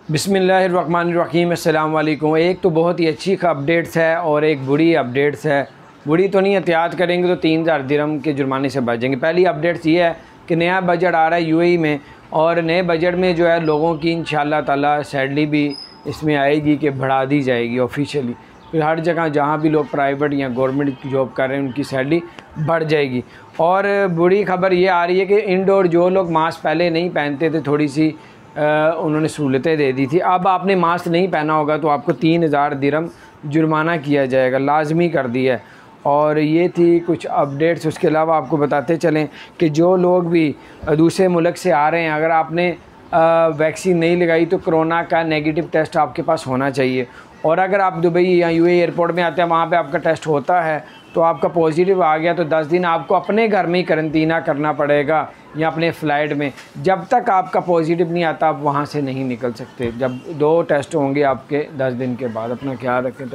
बिस्मिल्लाहिर्रहमानिर्रहीम। अस्सलाम वालेकुम। एक तो बहुत ही अच्छी अपडेट्स है और एक बुरी अपडेट्स है। बुरी तो नहीं, एहतियात करेंगे तो 3000 दिरहम के जुर्माने से बच जाएंगे। पहली अपडेट्स ये है कि नया बजट आ रहा है यूएई में, और नए बजट में जो है लोगों की इंशाअल्लाह ताला सैलरी भी इसमें आएगी कि बढ़ा दी जाएगी ऑफिशियली। फिर हर जगह जहाँ भी लोग प्राइवेट या गवर्नमेंट की जॉब कर रहे हैं उनकी सैलरी बढ़ जाएगी। और बुरी खबर ये आ रही है कि इंडोर जो लोग मास्क पहले नहीं पहनते थे, थोड़ी सी उन्होंने सहूलतें दे दी थी। अब आपने मास्क नहीं पहना होगा तो आपको 3000 दिरहम जुर्माना किया जाएगा, लाजमी कर दिया है। और ये थी कुछ अपडेट्स। उसके अलावा आपको बताते चलें कि जो लोग भी दूसरे मुल्क से आ रहे हैं, अगर आपने वैक्सीन नहीं लगाई तो कोरोना का नेगेटिव टेस्ट आपके पास होना चाहिए। और अगर आप दुबई या यूएई एयरपोर्ट में आते हैं, वहाँ पे आपका टेस्ट होता है तो आपका पॉजिटिव आ गया तो 10 दिन आपको अपने घर में ही करंतना करना पड़ेगा या अपने फ़्लाइट में। जब तक आपका पॉजिटिव नहीं आता आप वहाँ से नहीं निकल सकते, जब 2 टेस्ट होंगे आपके 10 दिन के बाद। अपना ख्याल रखें।